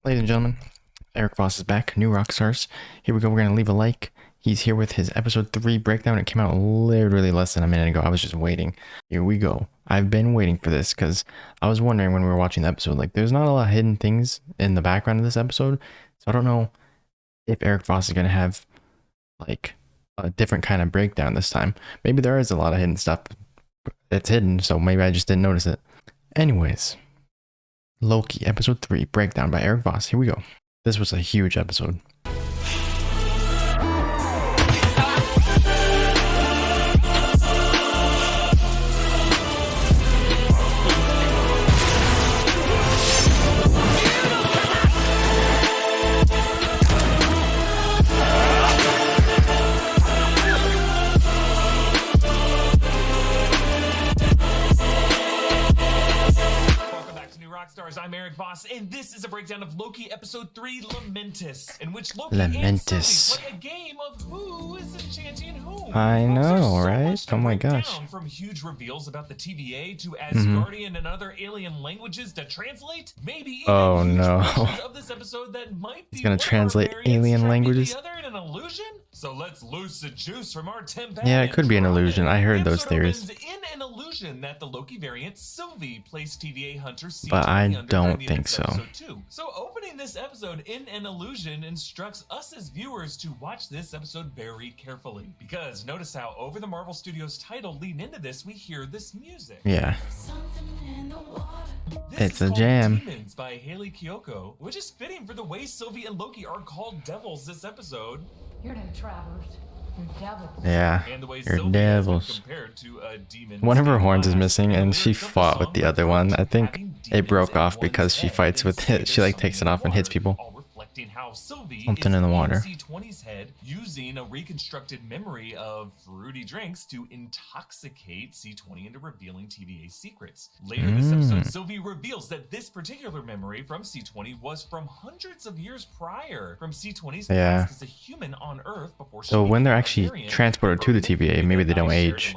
Ladies and gentlemen, Erik Voss is back, new Rockstars. Here we go, we're going to leave a like. He's here with his episode 3 breakdown. It came out literally less than a minute ago. I was just waiting. Here we go. I've been waiting for this because I was wondering when we were watching the episode, like there's not a lot of hidden things in the background of this episode. So I don't know if Erik Voss is going to have like a different kind of breakdown this time. Maybe there is a lot of hidden stuff that's hidden, so maybe I just didn't notice it. Anyways, Loki episode 3 breakdown by Erik Voss. Here we go. This was a huge episode. Rockstars, I'm Erik Voss, and this is a breakdown of Loki episode 3, Lamentis, in which Loki and Sylvie play a game of who is enchanting whom. I know, right? Oh my gosh. From huge reveals about the TVA to Asgardian and other alien languages to translate, maybe even huge portions of this episode that might be He's gonna translate alien languages. The other in an illusion? So let's loose the juice from our temp. Yeah, it could be an illusion. I heard those theories. In an illusion that the Loki variant Sylvie plays TVA hunter C20 but I don't think so. So opening this episode in an illusion instructs us as viewers to watch this episode very carefully, because notice how over the Marvel Studios title leading into this we hear this music. Yeah. This it's a jam. Demons by Hayley Kiyoko, which is fitting for the way Sylvie and Loki are called devils this episode. You're no travelers. You're devils. Yeah, and the way you're Sylvie devils. Compared to a demon. One of her horns is missing, and she fought with the other one. I think it broke off because she fights with it. She like takes it off and hits people. How Sylvie something in the water. C20's head using a reconstructed memory of fruity drinks to intoxicate C20 into revealing TVA secrets. Later this episode, Sylvie reveals that this particular memory from C20 was from hundreds of years prior from C20's past as a human on Earth before. So when they're actually transported to the TVA, maybe they don't age,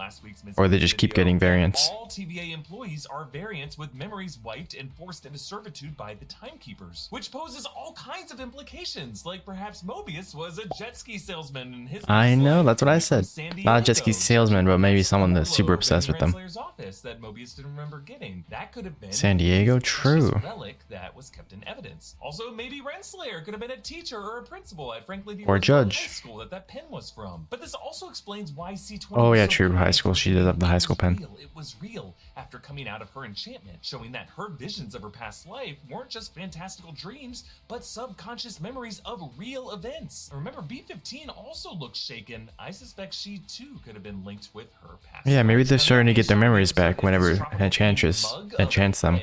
or they just keep getting variants. All TVA employees are variants with memories wiped and forced into servitude by the timekeepers, which poses all kinds of implications, like perhaps Mobius was a jet ski salesman in his I know, that's what I said. Not a jet ski salesman, but maybe someone that's super obsessed with them. Office that Mobius didn't remember getting. That could have been San Diego, true. Relic that was kept in evidence. Also, maybe Renslayer could have been a teacher or a principal at Frankly or judge. High school that pen was from. But this also explains why C20. Oh yeah, true. High school. She did have the high school pen. It was real after coming out of her enchantment, showing that her visions of her past life weren't just fantastical dreams, but subconscious memories of real events. Remember, B-15 also looks shaken. I suspect she too could have been linked with her past. Yeah, maybe they're starting to get their memories back whenever Enchantress enchants them.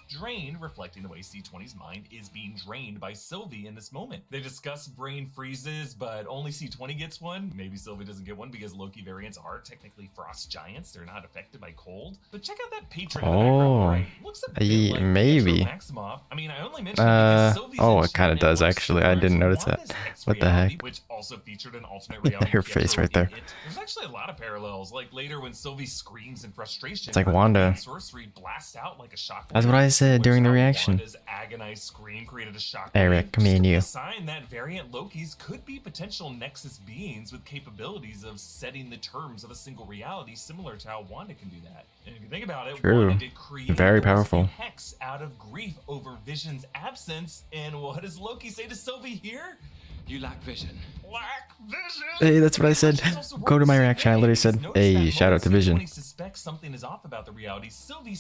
Drained, reflecting the way C20's mind is being drained by Sylvie in this moment. They discuss brain freezes, but only C20 gets one. Maybe Sylvie doesn't get one because Loki variants are technically frost giants. They're not affected by cold. But check out that patron. Right? Looks a bit like maybe. Maximoff. I mean, I only mentioned it because Sylvie's it kind of does actually. I didn't notice that. What the heck? Which also featured an alternate reality. Her face right there. There's actually a lot of parallels. Like later when Sylvie screams in frustration, it's like Wanda. Sorcery blasts out like a shock. That's what I said during the reaction. Wanda's agonized scream created a shock. Erik, me and you. A sign that variant Lokis could be potential Nexus beings with capabilities of setting the terms of a single reality, similar to how Wanda can do that. And if you think about it, true. Wanda did create Very powerful. Hex out of grief over Vision's absence. And what does Loki say to Sylvie here? You lack vision. Lack vision. Hey, that's what I said. Go to my reaction. I literally said, hey, shout out to Vision. Suspects something is off about the reality. Sylvie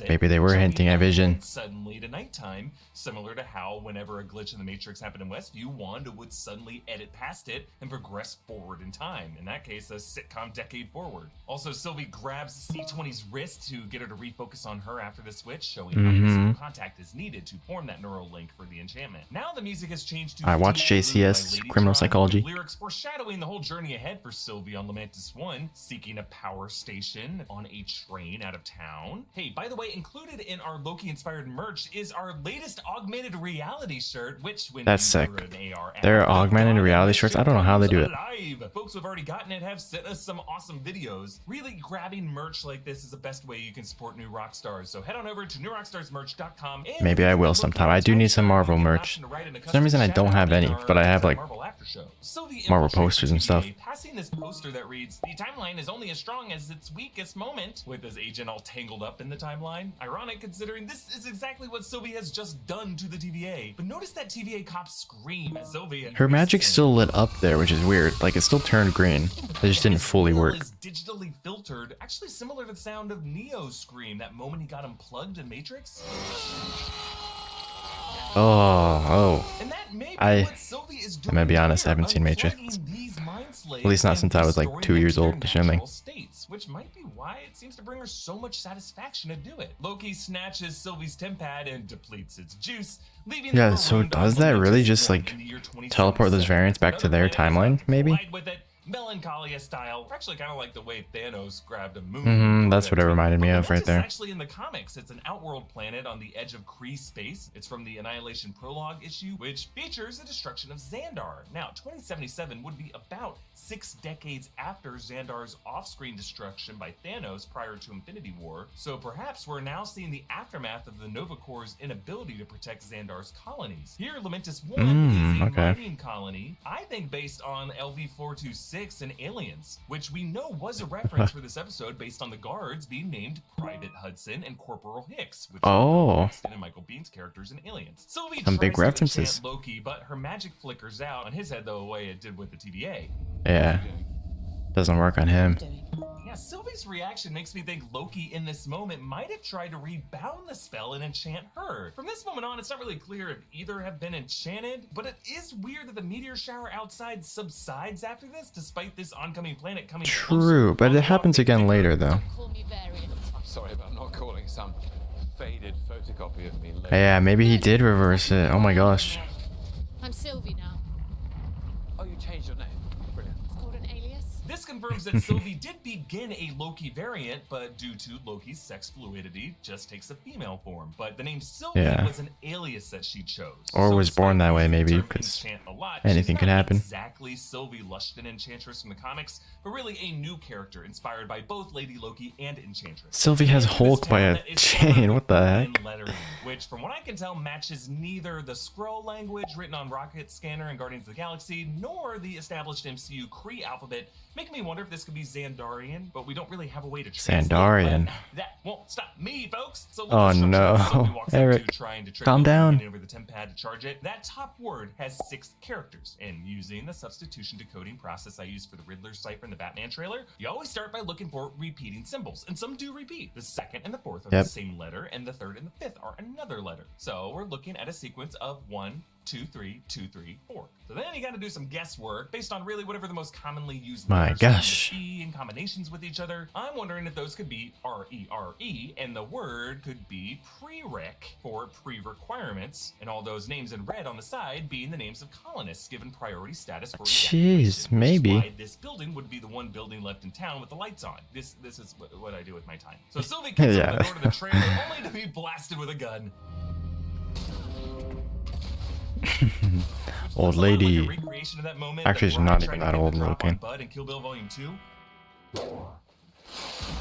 maybe they were hinting at Vision. Suddenly to nighttime, similar to how whenever a glitch in the Matrix happened in Westview, Wanda would suddenly edit past it and progress forward in time. In that case, a sitcom decade forward. Also, Sylvie grabs C20's wrist to get her to refocus on her after the switch, showing how physical contact is needed to form that neural link for the enchantment. Now the music has changed to I watched JC CS, criminal psychology. Lyrics foreshadowing the whole journey ahead for Sylvie on Lamentis 1, seeking a power station on a train out of town. Hey, by the way, included in our Loki-inspired merch is our latest augmented reality shirt, which when That's sick. an AR They're augmented reality shirts. I don't know how they do it. Live. Folks who've already gotten it have sent us some awesome videos. Really, grabbing merch like this is the best way you can support new Rockstars. So head on over to newrockstarsmerch.com. Maybe I will sometime. I do need some Marvel merch. For some reason I don't have any, but I have like Marvel posters and stuff. Passing this poster that reads, "The timeline is only as strong as its weakest moment," with his agent all tangled up in the timeline. Ironic considering this is exactly what Sylvie has just done to the TVA. But notice that TVA cop scream at Sylvie. Her magic's still lit up there, which is weird. Like it still turned green. It just didn't fully work. Is digitally filtered, actually similar to the sound of Neo's scream that moment he got unplugged in Matrix. And that may be what Sylvie is doing. I'm gonna be honest, I haven't seen Matrix. At least not since I was like 2 years old, assuming. Which might be why it seems to bring her so much satisfaction to do it. Loki snatches Sylvie's tempad and depletes its juice, leaving Yeah, so does that really just like teleport those variants back to their timeline, maybe? Melancholia style, actually kind of like the way Thanos grabbed a moon. That's what it reminded me of right there. Actually, in the comics, it's an outworld planet on the edge of Kree space. It's from the Annihilation Prologue issue, which features the destruction of Xandar. Now, 2077 would be about 6 decades after Xandar's off-screen destruction by Thanos prior to Infinity War. So perhaps we're now seeing the aftermath of the Nova Corps' inability to protect Xandar's colonies. Here, Lamentis 1 is a mining colony, I think based on LV-426 and Aliens, which we know was a reference for this episode based on the guards being named Private Hudson and Corporal Hicks, which are in Michael Bihn's characters in Aliens. Sylvie Some big references. Loki, but her magic flickers out on his head the way it did with the TVA. Yeah, doesn't work on him. Yeah, Sylvie's reaction makes me think Loki in this moment might have tried to rebound the spell and enchant her. From this moment on, it's not really clear if either have been enchanted, but it is weird that the meteor shower outside subsides after this, despite this oncoming planet coming True, but it happens again later, though. I'm sorry about not calling some faded photocopy of me later. Yeah, maybe he did reverse it. Oh my gosh. I'm Sylvie now. Oh, you changed your name. Brilliant. It's called an alias. This confirms that Sylvie did begin a Loki variant, but due to Loki's sex fluidity, just takes a female form. But the name Sylvie was an alias that she chose. Or was born that way, maybe, because anything could happen. Exactly Sylvie Lushton Enchantress from the comics, but really a new character inspired by both Lady Loki and Enchantress. Sylvie has Hulk by a chain. What the heck? Lettering, which, from what I can tell, matches neither the Skrull language written on Rocket Scanner and Guardians of the Galaxy, nor the established MCU Kree alphabet, making me wonder if this could be Xandarian, but we don't really have a way to translate. Xandarian. That won't stop me, folks. So oh no, Eric, calm down. Over the tempad to charge it. That top word has 6 characters, and using the substitution decoding process I used for the Riddler cipher in the Batman trailer, you always start by looking for repeating symbols, and some do repeat. The 2nd and the 4th are the same letter, and the 3rd and the 5th are another letter. So we're looking at a sequence of 1, 2, 3, 2, 3, 4. So then you got to do some guesswork based on really whatever the most commonly used letters be in combinations with each other. I'm wondering if those could be R-E-R-E, and the word could be prereq for pre-requirements, and all those names in red on the side being the names of colonists given priority status for Jeez, maybe. Why this building would be the one building left in town with the lights on. This is what I do with my time. So Sylvie kicks on the door to the trailer only to be blasted with a gun. Old lady. Actually, she's not even that old looking. Oh,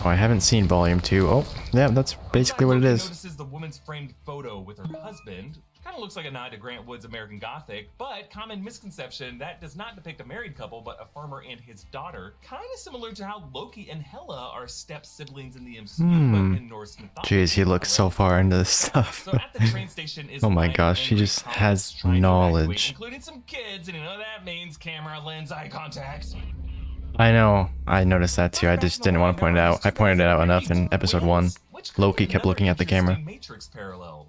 I haven't seen Volume 2. Oh, yeah, that's basically what it is. Notices the woman's framed photo with her husband. Kind of looks like a nod to Grant Wood's American Gothic, but common misconception that does not depict a married couple, but a farmer and his daughter. Kind of similar to how Loki and Hela are step siblings in the MCU, but in Norse mythology. Jeez, he looks so far into this stuff. So at the train station is oh my gosh, he just has knowledge. Including some kids, and you know that means camera, lens, eye contact. I know, I noticed that too. I just didn't want to point it out. I pointed it out enough in episode 1. Loki kept looking at the camera.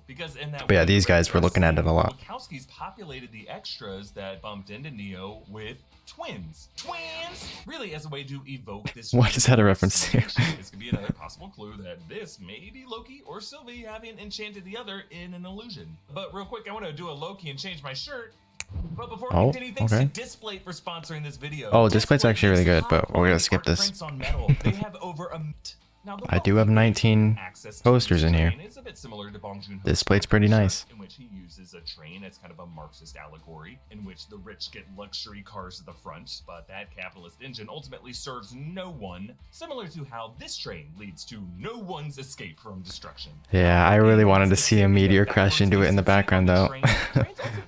But yeah, these guys were looking at it a lot. Wachowski's populated the extras that bumped into Neo with twins. Twins! Really as a way to evoke this. What is that a reference to? This could be another possible clue that this may be Loki or Sylvie having enchanted the other in an illusion. But real quick, I want to do a Loki and change my shirt. But before Oh, we continue, thanks okay. to Displate for sponsoring this video. Oh, Displate's Displate actually really makes good, but we're gonna skip high-quality this. art prints on metal. They have over a now, the I do have 19 access to posters in here. train is a bit similar to Bong Joon-ho's This plate's pretty nice. in which he uses a train as kind of a Marxist allegory, in which the rich get luxury cars at the front, but that capitalist engine ultimately serves no one, similar to how this train leads to no one's escape from destruction. Yeah, I really wanted to see a meteor crash into it in the background though.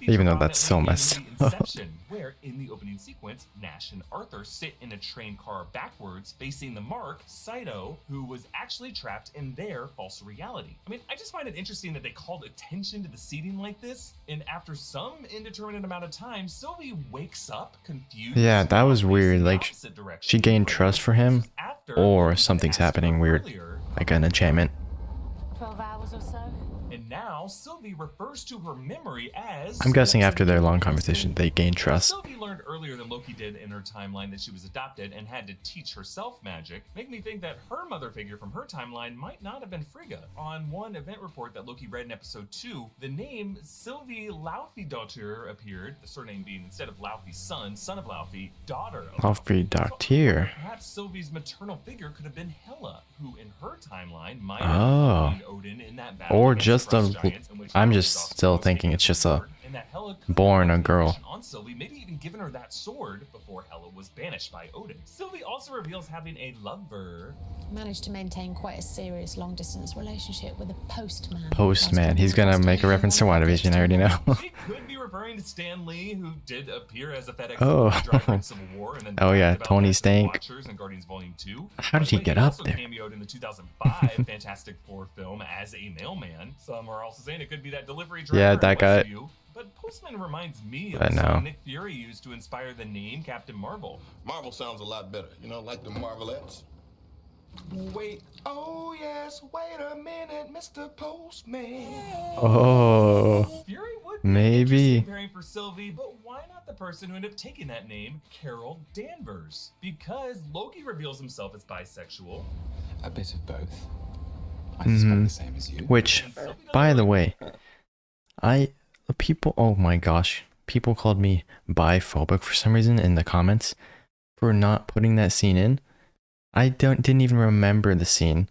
Even though that's so messed up. Where in the opening sequence, Nash and Arthur sit in a train car backwards, facing the mark, Saito, who was actually trapped in their false reality. I mean, I just find it interesting that they called attention to the seating like this, and after some indeterminate amount of time, Sylvie wakes up confused. Yeah, that was facing weird. the Like, opposite direction. she gained trust for him, After or Loki something's asked her happening weird, earlier, like an enchantment. 12 hours or so. and now Sylvie refers to her memory as... I'm guessing after their long conversation, they gained trust. Sylvie learned earlier than Loki did in her timeline that she was adopted and had to teach herself magic, make me think that her mother figure from her timeline might not have been Frigga. On one event report that Loki read in episode 2, the name Sylvie Laufey-Daughter appeared, the surname being instead of Laufey's son of Laufey, daughter of Laufey-Daughter. Perhaps Sylvie's maternal figure could have been Hela, who in her timeline might Oh. have been Odin in that battle Or against just the a... Frost Giants, in which I'm Hela just was also still thinking it's just a... and that Hela could born have a girl. taken on Sylvie, maybe even given her that sword before Hela was banished by Odin. Sylvie also reveals having a lover. Managed to maintain quite a serious long-distance relationship with a postman. Postman. He's gonna make a reference to WandaVision, I already know. She could be referring to Stan Lee, who did appear as a FedEx Oh. driver in Civil War, and then Oh, yeah, talked about Tony that in Stank. Watchers and Guardians Volume 2. How did he But get up also there? Cameoed in the 2005 Fantastic Four film as a mailman. Some are also saying it could be that delivery driver. Yeah, in that guy. Westview. But Postman reminds me of I the know. song Nick Fury used to inspire the name Captain Marvel. Marvel sounds a lot better, you know, like the Marvelettes. Wait, oh yes, wait a minute, Mr. Postman. Oh. Fury would be Maybe. interesting pairing for Sylvie, but why not the person who ended up taking that name, Carol Danvers? Because Loki reveals himself as bisexual. A bit of both. I suspect the same as you. Which, by the way, people, oh my gosh, people called me biphobic for some reason in the comments for not putting that scene in. I didn't even remember the scene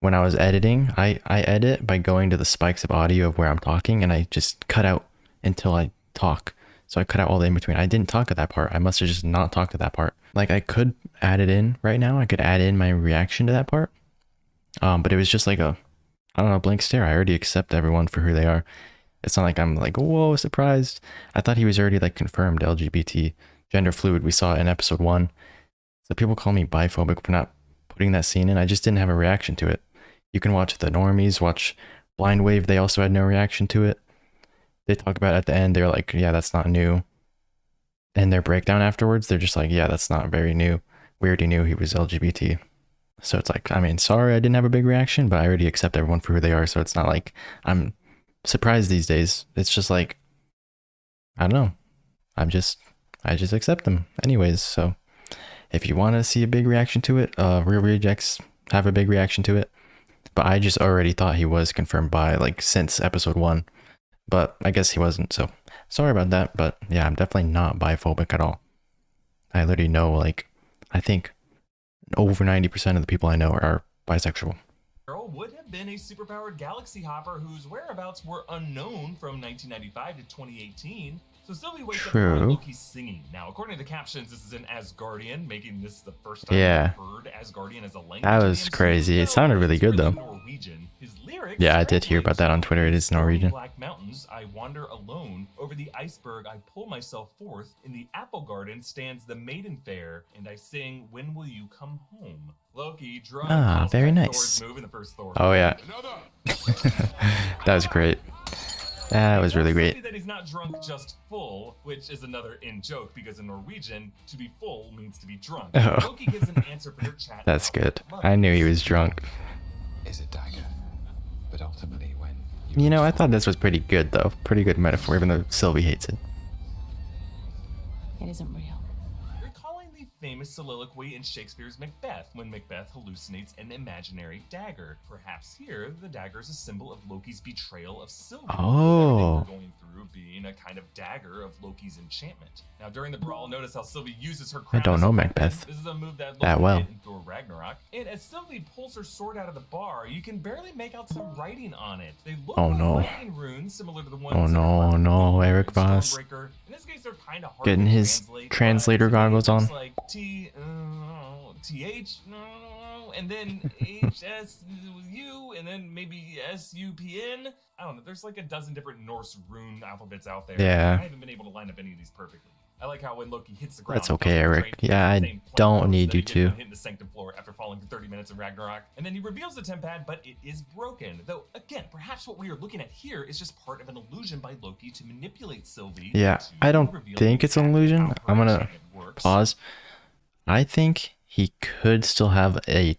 when I was editing. I edit by going to the spikes of audio of where I'm talking, and I just cut out until I talk. So I cut out all the in between. I didn't talk at that part. I must have just not talked at that part. Like, I could add it in right now. I could add in my reaction to that part. But it was just like a, I don't know, blank stare. I already accept everyone for who they are. It's not like I'm like, whoa, surprised. I thought he was already like confirmed LGBT, gender fluid. We saw it in episode 1. So people call me biphobic for not putting that scene in. I just didn't have a reaction to it. You can watch the normies, watch Blind Wave. They also had no reaction to it. They talk about it at the end. They're like, yeah, that's not new. And their breakdown afterwards, they're just like, yeah, that's not very new. We already knew he was LGBT. So it's like, I mean, sorry I didn't have a big reaction, but I already accept everyone for who they are. So it's not like I'm surprised these days. It's just like, I don't know. I just accept them anyways. So if you want to see a big reaction to it, Real Rejects have a big reaction to it. But I just already thought he was confirmed by, like, since episode 1. But I guess he wasn't, so sorry about that. But yeah, I'm definitely not biphobic at all. I literally know, like, I think over 90% of the people I know are bisexual. Carol would have been a superpowered galaxy hopper whose whereabouts were unknown from 1995 to 2018. So Sylvie wakes up to True. Loki singing. Now, according to the captions, this is an Asgardian, making this the first time Yeah. we've heard Asgardian as a language. That in the was MCU. crazy. It No, sounded really it's good, though. Norwegian. His lyrics Yeah, I did hear about that on translate Twitter. It is to, "Stormy Norwegian. Black mountains, I wander alone. Over the iceberg, I pull myself forth. In the apple garden stands the maiden fair, and I sing, when will you come home? Loki, drunk, Ah, calls very back nice. Thor's move in the first Thor. Oh yeah, Another. that was great. That was really Sylvie great. that he's not drunk, just full, which is another in-joke, because in Norwegian, to be full means to be drunk. Oh. Loki gives an answer for their chat. That's about good. love. I knew he was drunk. Is a dagger. But ultimately, when You know, I thought this was pretty good though. Pretty good metaphor, even though Sylvie hates it. It isn't real. Recalling the famous soliloquy in Shakespeare's Macbeth, when Macbeth hallucinates an imaginary dagger. Perhaps here, the dagger is a symbol of Loki's betrayal of Sylvie. Oh. Everything we're going through being a kind of dagger of Loki's enchantment. Now, during the brawl, notice how Sylvie uses her crown. I don't know Macbeth This is a move that that Loki well. did in Thor Ragnarok. And as Sylvie pulls her sword out of the bar, you can barely make out some writing on it. They look Oh, like no. writing runes, similar to the ones Oh, that no, are no, in Erik Voss. Stormbreaker. In this case, they're kind of hard Getting to his translate, translator but to me, goggles it looks on. like TH, and then HSU, and then maybe SUPN. I don't know. There's like a dozen different Norse rune alphabets out there. Yeah. I haven't been able to line up any of these perfectly. I like how when Loki hits the ground, That's okay, Erik. Yeah, I don't need you to. Hitting the sanctum floor after falling for 30 minutes in Ragnarok, and then he reveals the temp pad, but it is broken. Though again, perhaps what we are looking at here is just part of an illusion by Loki to manipulate Sylvie. Yeah, I don't think it's an illusion. I'm gonna pause. I think he could still have a,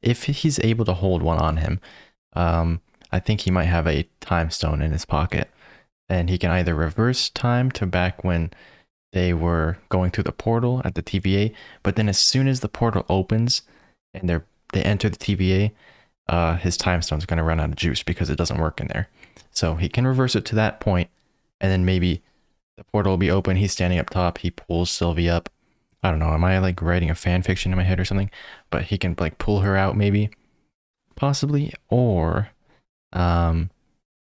if he's able to hold one on him, I think he might have a time stone in his pocket, and he can either reverse time to back when they were going through the portal at the TVA, but then as soon as the portal opens and they enter the TVA, his time stone's going to run out of juice because it doesn't work in there. So he can reverse it to that point, and then maybe the portal will be open, he's standing up top, he pulls Sylvie up. I don't know, am I like writing a fan fiction in my head or something? But he can like pull her out maybe, possibly, or I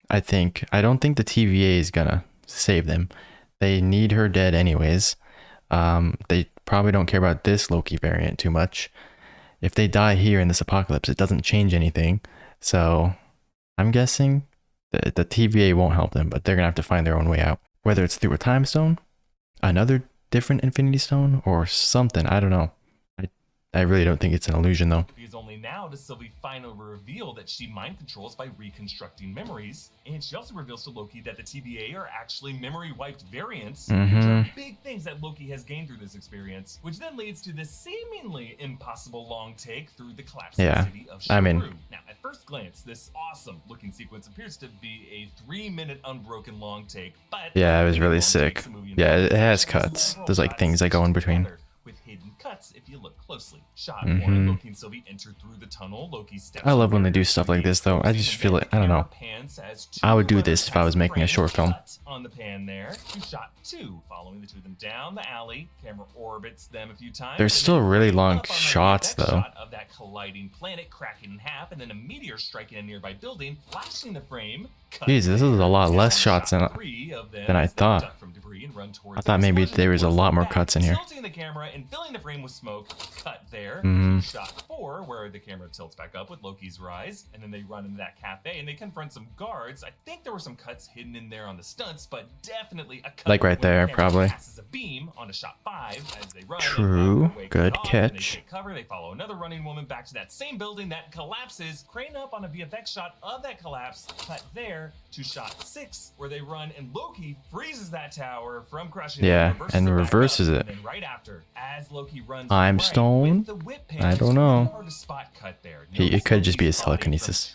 don't think the TVA is gonna save them. They need her dead anyways. They probably don't care about this Loki variant too much. If they die here in this apocalypse, it doesn't change anything. So I'm guessing that the TVA won't help them, but they're gonna have to find their own way out. Whether it's through a time stone, another different infinity stone, or something, I don't know. I really don't think it's an illusion though. Because only now does Sylvie finally reveal that she mind controls by reconstructing memories, and she also reveals to Loki that the TVA are actually memory wiped variants, which are big things that Loki has gained through this experience, which then leads to this seemingly impossible long take through the collapsing city of Sharu. I mean, now at first glance, this awesome looking sequence appears to be a 3-minute unbroken long take, but yeah, it was really sick. Yeah, it has cuts. There's like things that go in between. With hidden cuts if you look closely. Shot 1, Loki and Sylvie enter through the tunnel. Loki steps I love when they do stuff like this though. I just feel it. I don't know. I would do this if I was making a short film. On the pan there. Shot 2, following the two of them down the alley. Camera orbits them a few times. There's still really long shots though. Shot of that colliding planet cracking in half, and then a meteor striking a nearby building, flashing the frame. Jeez, this is a lot less shots than I thought. I thought maybe there was a lot more cuts in here. Tilting the camera and filling the frame with smoke. Cut there. Shot 4, where the camera tilts back up with Loki's rise, and then they run into that cafe and they confront some guards. I think there were some cuts hidden in there on the stunts, but definitely a cut like right there, probably. Passes a beam onto shot 5 as they run. True. Good catch. They cover. They follow another running woman back to that same building that collapses. Crane up on a VFX shot of that collapse. Cut there to shot 6, where they run and Loki freezes that tower from crushing. Yeah, and reverses it. And then right after, as Loki runs Time stone? I don't know. It could just be his telekinesis.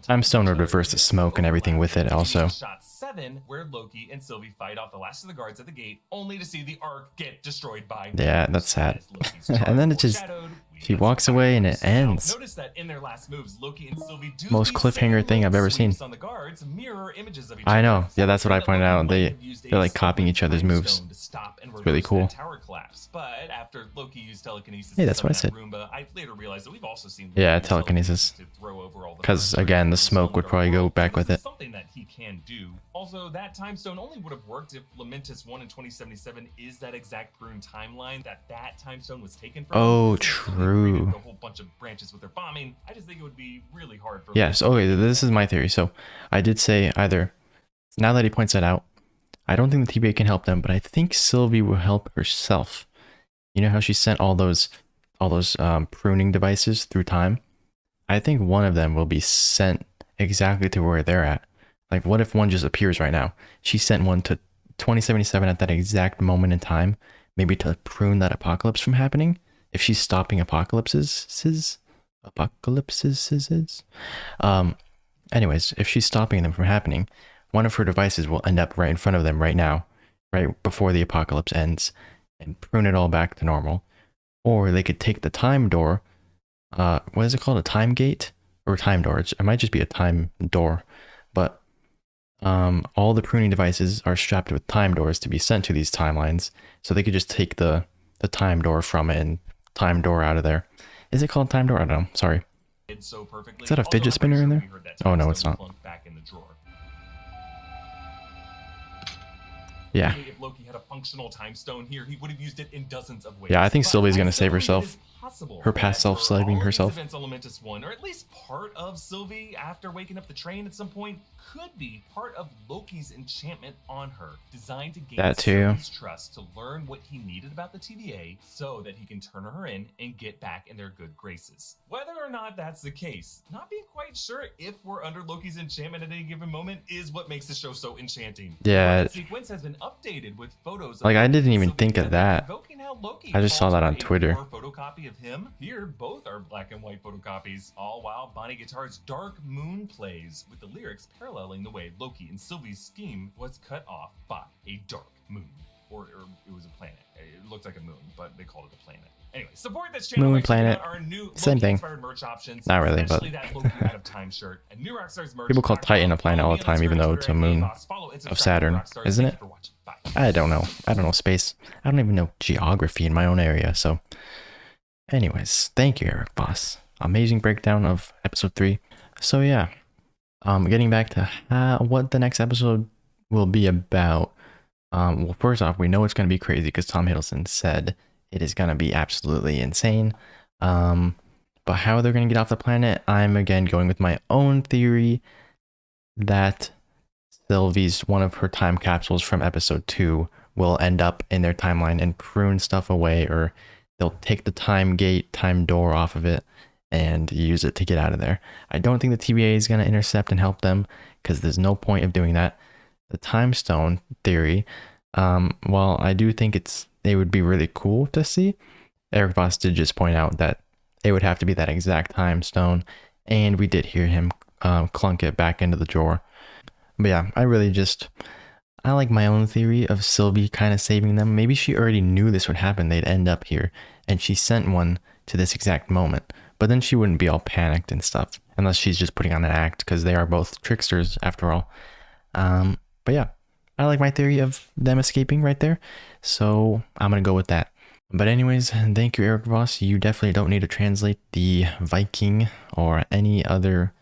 Time stone would reverse the smoke and everything with it also. Shot 7, where Loki and Sylvie fight off the last of the guards at the gate, only to see the Ark get destroyed by. Yeah, that's sad. And then it just, she walks away and it ends. Notice that in their last moves, Loki and Sylvie do Most cliffhanger thing I've ever seen. on the guards, mirror images of each I know. other. Yeah, that's what I pointed out. They're like copying each other's moves. It's really cool. Tower collapse. But after Loki used telekinesis, Hey, that's what I said. Roomba, I later realized that we've also seen Yeah, Loki use telekinesis. to throw over all the Because again, the smoke would probably go back with it. Something that he can do. Also, that time stone only would have worked if Lamentis 1 in 2077 is that exact prune timeline that time stone was taken from. Oh, true. A whole bunch of branches with their bombing. I just think it would be really hard for. Yes. Okay. This is my theory. So I did say either. Now that he points that out, I don't think the TVA can help them, but I think Sylvie will help herself. You know how she sent all those pruning devices through time? I think one of them will be sent exactly to where they're at. Like, what if one just appears right now? She sent one to 2077 at that exact moment in time, maybe to prune that apocalypse from happening. If she's stopping apocalypses. Anyways, if she's stopping them from happening, one of her devices will end up right in front of them right now, right before the apocalypse ends. and prune it all back to normal. Or they could take the time door, what is it called? A time gate? Or time door? It might just be a time door. But all the pruning devices are strapped with time doors to be sent to these timelines. So they could just take the time door from it and time door out of there. Is it called time door? I don't know. Sorry. So perfectly. Is that a fidget Also, I'm spinner pretty in sure there? we heard that Oh, no, time it's stone not. plunk back in the drawer. Yeah. If Loki had a functional time stone here, he would have used it in dozens of ways. Yeah, I think But Sylvie's I gonna still save believe it herself. is possible Her past that self for saving all of herself. these events, Lamentis 1, or at least part of Sylvie after waking up the train at some point, could be part of Loki's enchantment on her, designed to gain That too. Sylvie's trust to learn what he needed about the TVA so that he can turn her in and get back in their good graces. Whether or not that's the case, not being quite sure if we're under Loki's enchantment at any given moment is what makes the show so enchanting. Yeah. That sequence has been updated with photos of Like, I didn't even Sylvie think of together, that. evoking how Loki I just saw called that her on a Twitter. pure photocopy of him. Here, both are black and white photocopies, all while Bonnie Guitar's Dark Moon plays, with the lyrics paralleling the way Loki and Sylvie's scheme was cut off by a dark moon. Or it was a planet. It looked like a moon, but they called it a planet. Anyway, support this channel Moon, by checking planet, out our new same thing. Loki-inspired merch options. Not really, but especially that Loki out of time shirt and new Rockstars merch. people call Titan a planet all the time, even though it's a moon of Saturn, isn't it? I don't know. I don't know space. I don't even know geography in my own area. So, anyways, thank you, Erik Voss. Amazing breakdown of episode 3. So yeah, getting back to what the next episode will be about. Well, first off, we know it's going to be crazy because Tom Hiddleston said it is going to be absolutely insane. But how they're going to get off the planet, I'm again going with my own theory that Sylvie's one of her time capsules from episode 2 will end up in their timeline and prune stuff away, or they'll take the time gate, time door off of it and use it to get out of there. I don't think the TVA is going to intercept and help them because there's no point of doing that. The time stone theory, while I do think it would be really cool to see, Erik Voss did just point out that it would have to be that exact time stone, and we did hear him clunk it back into the drawer. But yeah, I like my own theory of Sylvie kind of saving them. Maybe she already knew this would happen, they'd end up here, and she sent one to this exact moment. But then she wouldn't be all panicked and stuff, unless she's just putting on an act, because they are both tricksters after all. But yeah, I like my theory of them escaping right there, so I'm gonna go with that. But anyways, thank you, Erik Voss. You definitely don't need to translate the Viking or any other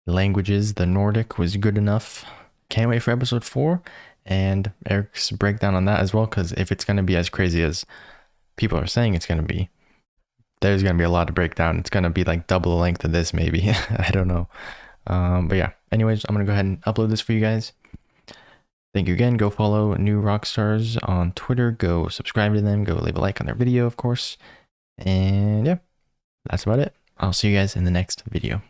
languages. The Nordic was good enough. Can't wait for episode 4 and Erik's breakdown on that as well, because if it's gonna be as crazy as people are saying it's gonna be, there's gonna be a lot to break down. It's gonna be like double the length of this, maybe. I don't know. But yeah, anyways, I'm gonna go ahead and upload this for you guys. Thank you again. Go follow New Rockstars on Twitter. Go subscribe to them. Go leave a like on their video, of course. And yeah, that's about it. I'll see you guys in the next video.